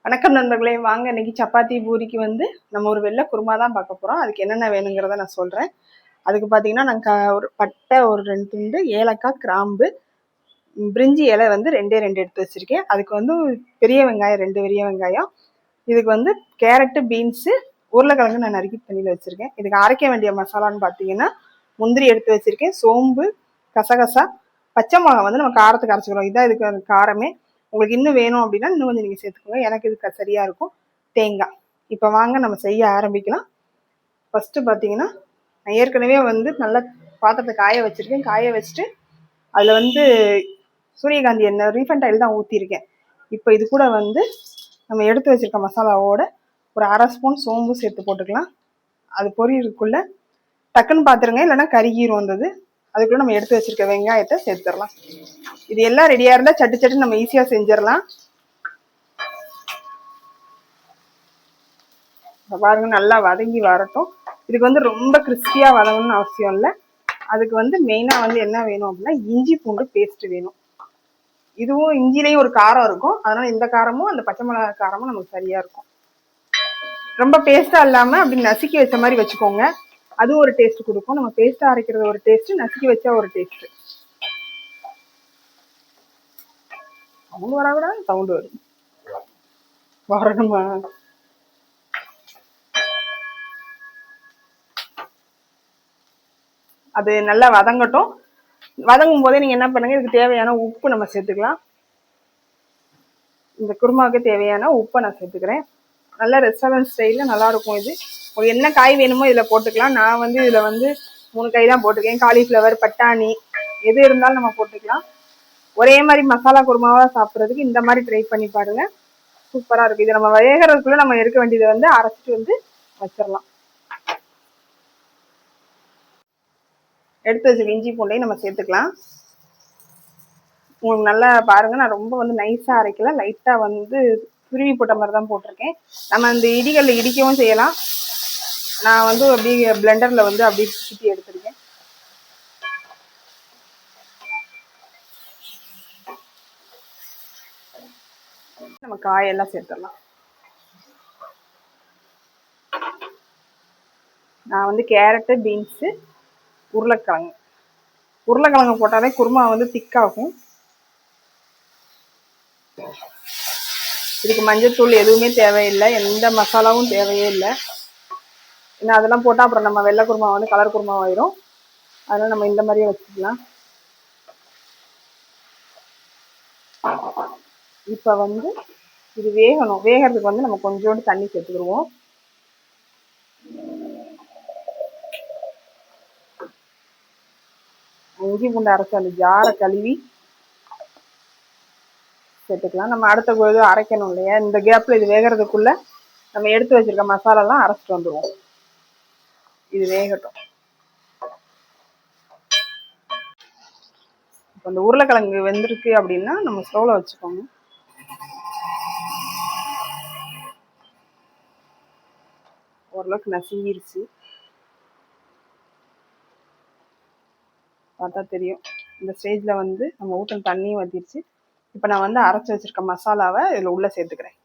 வணக்கம் நண்பர்களே, வாங்க இன்னைக்கு சப்பாத்தி பூரிக்கு வந்து நம்ம ஒரு வெள்ளை குருமா தான் பார்க்க போகிறோம். அதுக்கு என்னென்ன வேணுங்கிறத நான் சொல்கிறேன். அதுக்கு பார்த்தீங்கன்னா நாங்கள் ஒரு பட்டை ஒரு 2 துண்டு, ஏலக்காய், கிராம்பு, பிரிஞ்சி இலை வந்து 2 எடுத்து வச்சுருக்கேன். அதுக்கு வந்து பெரிய வெங்காயம் 2 பெரிய வெங்காயம், இதுக்கு வந்து கேரட்டு, பீன்ஸு, உருளைக்கிழங்கு நான் நறுக்கி தண்ணியில் வச்சுருக்கேன். இதுக்கு அரைக்க வேண்டிய மசாலான்னு பார்த்தீங்கன்னா முந்திரி எடுத்து வச்சுருக்கேன், சோம்பு, கசகசா, பச்சை மிளகா வந்து நம்ம காரத்துக்கு அரைச்சிக்கிறோம். இதான் இதுக்கு காரமே. உங்களுக்கு இன்னும் வேணும் அப்படின்னா இன்னும் கொஞ்சம் நீங்கள் சேர்த்துக்கோங்க. எனக்கு இது சரியாக இருக்கும். தேங்காய். இப்போ வாங்க நம்ம செய்ய ஆரம்பிக்கலாம். ஃபஸ்ட்டு பார்த்தீங்கன்னா நான் ஏற்கனவே வந்து நல்லா பாத்திரத்தை காய வச்சுருக்கேன். காய வச்சுட்டு அதில் வந்து சூரியகாந்தி எண்ணெய் ரீஃபைண்ட் ஆயில் தான் ஊற்றிருக்கேன். இப்போ இது கூட வந்து நம்ம எடுத்து வச்சுருக்க மசாலாவோட ஒரு 1/2 ஸ்பூன் சோம்பு சேர்த்து போட்டுக்கலாம். அது பொரியலுக்குள்ளே டக்குன்னு பார்த்துருங்க, இல்லைன்னா கருகிரும் வந்தது. அதுக்குள்ளே நம்ம எடுத்து வச்சுருக்க வெங்காயத்தை சேர்த்துடலாம். இது எல்லாம் ரெடியாக இருந்தால் சட்டு சட்டு நம்ம ஈஸியாக செஞ்சிடலாம். பாருங்க, நல்லா வதங்கி வரட்டும். இதுக்கு வந்து ரொம்ப கிறிஸ்பியாக வதங்கணும்னு அவசியம் இல்லை. அதுக்கு வந்து மெயினாக வந்து என்ன வேணும் அப்படின்னா இஞ்சி பூண்டு பேஸ்ட் வேணும். இதுவும் இஞ்சிலையும் ஒரு காரம் இருக்கும், அதனால இந்த காரமும் அந்த பச்சை மிளகா காரமும் நமக்கு சரியாக இருக்கும். ரொம்ப பேஸ்ட்டாக இல்லாமல் அப்படி நசுக்கி வச்ச மாதிரி வச்சுக்கோங்க. அதுவும் ஒரு டேஸ்ட் கொடுக்கும். நம்ம பேஸ்ட்டாக அரைக்கிறது ஒரு டேஸ்ட்டு, நசுக்கி வச்சா ஒரு டேஸ்ட்டு. சவுண்டு வராவிடா, சவுண்டு வரும் வரணுமா? அது நல்லா வதங்கட்டும். வதங்கும் போதே நீங்கள் என்ன பண்ணுங்க, இதுக்கு தேவையான உப்பு நம்ம சேர்த்துக்கலாம். இந்த குருமாவுக்கு தேவையான உப்பை நான் சேர்த்துக்கிறேன். நல்லா ரெஸ்டாரண்ட் ஸ்டைலில் நல்லாயிருக்கும். இது உங்களுக்கு என்ன காய் வேணுமோ இதில் போட்டுக்கலாம். நான் வந்து இதில் வந்து 3 காய் தான் போட்டிருக்கேன். காலிஃப்ளவர், பட்டாணி, எது இருந்தாலும் நம்ம போட்டுக்கலாம். ஒரே மாதிரி மசாலா குருமாவாக சாப்பிட்றதுக்கு இந்த மாதிரி ட்ரை பண்ணி பாருங்கள், சூப்பராக இருக்குது. இதை நம்ம வேகிறதுக்குள்ளே நம்ம எடுக்க வேண்டியதை வந்து அரைச்சிட்டு வந்து வச்சிடலாம். எடுத்து வச்சுக்க இஞ்சி பூண்டையும் நம்ம சேர்த்துக்கலாம். உங்களுக்கு நல்லா பாருங்கள், நான் ரொம்ப வந்து நைஸாக அரைக்கல, லைட்டாக வந்து துருவி போட்ட மாதிரி தான் போட்டிருக்கேன். நம்ம அந்த இடிகளில் இடிக்கவும் செய்யலாம். நான் வந்து அப்படியே பிளெண்டரில் வந்து அப்படியே சுற்றி எடுத்துருக்கேன். நம்ம காயெல்லாம் சேர்த்துடலாம். நான் வந்து கேரட்டு, பீன்ஸு, உருளைக்கிழங்கு போட்டாலே குருமா வந்து திக்காகும். இதுக்கு மஞ்சத்தூள் எதுவுமே தேவையில்லை, எந்த மசாலாவும் தேவையே இல்லை. ஏன்னா அதெல்லாம் போட்டால் அப்புறம் நம்ம வெள்ளை குருமா வந்து கலர் குருமா ஆயிரும். அதனால் நம்ம இந்த மாதிரியே வச்சுக்கலாம். இப்போ வந்து இது வேகணும். வேகிறதுக்கு வந்து நம்ம கொஞ்சோண்டு தண்ணி சேர்த்துக்கிடுவோம். இஞ்சி பூண்டு அரைச்சி அந்த ஜாரை கழுவி சேர்த்துக்கலாம். நம்ம அடுத்த பொழுது அரைக்கணும் இல்லையா, இந்த கேப்பில் இது வேகிறதுக்குள்ளே நம்ம எடுத்து வச்சுருக்க மசாலாலாம் அரைச்சிட்டு வந்துடுவோம். இது வேகட்டும். இப்போ இந்த உருளைக்கிழங்கு வெந்திருக்கு அப்படின்னா நம்ம ஸ்டவ்வில் வச்சுக்கோங்க. ஓரளவுக்கு நசுங்கிருச்சு, பார்த்தா தெரியும். இந்த ஸ்டேஜில் வந்து நம்ம ஊற்றின தண்ணியும் வத்திருச்சு. இப்போ நான் வந்து அரைச்சி வச்சுருக்க மசாலாவை இதில் உள்ளே சேர்த்துக்கிறேன்.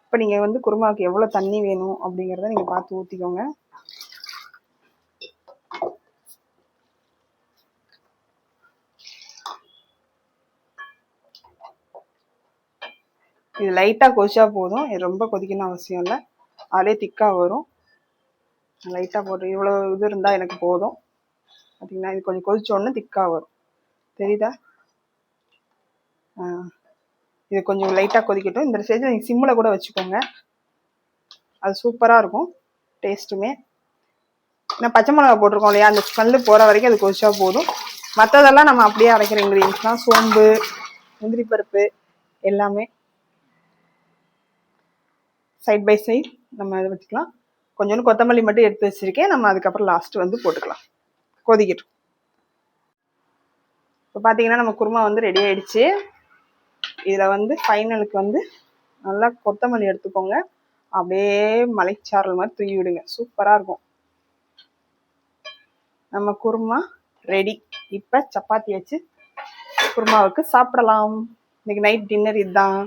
இப்போ நீங்கள் வந்து குருமாவுக்கு எவ்வளோ தண்ணி வேணும் அப்படிங்கிறத நீங்கள் பார்த்து ஊற்றிக்கோங்க. இது லைட்டாக கொதிச்சா போதும், இது ரொம்ப கொதிக்கணும் அவசியம் இல்லை. அதிலே திக்காக வரும். லைட்டாக போட்டு இவ்வளோ இது இருந்தால் எனக்கு போதும். பார்த்தீங்கன்னா இது கொஞ்சம் கொதிச்சோடனே திக்காக வரும், தெரியுதா? இது கொஞ்சம் லைட்டாக கொதிக்கட்டும். இந்த ஸ்டேஜில் நீங்கள் சிம்மில் கூட வச்சுக்கோங்க, அது சூப்பராக இருக்கும் டேஸ்ட்டுமே. நான் பச்சை மிளகா போட்டிருக்கோம் இல்லையா, அந்த ஸ்மெல்லு போகிற வரைக்கும் அது கொதிச்சா போதும். மற்றதெல்லாம் நம்ம அப்படியே அரைக்கிற இன்க்ரீடியன்ஸ்லாம் சோம்பு, முந்திரி பருப்பு எல்லாமே சைட் பை சைட் நம்ம அதை வச்சுக்கலாம். கொஞ்சோண்டு கொத்தமல்லி மட்டும் எடுத்து வச்சுருக்கேன், நம்ம அதுக்கப்புறம் லாஸ்ட்டு வந்து போட்டுக்கலாம். கொதிக்கட்டும். இப்போ பார்த்தீங்கன்னா நம்ம குருமா வந்து ரெடி ஆகிடுச்சு. இதில் வந்து ஃபைனலுக்கு வந்து நல்லா கொத்தமல்லி எடுத்துக்கோங்க, அப்படியே மலைச்சாரல் மாதிரி தூவி விடுங்க, சூப்பராக இருக்கும். நம்ம குருமா ரெடி. இப்போ சப்பாத்தி வச்சு குருமாவுக்கு சாப்பிடலாம். இன்னைக்கு நைட் டின்னர் இதுதான்.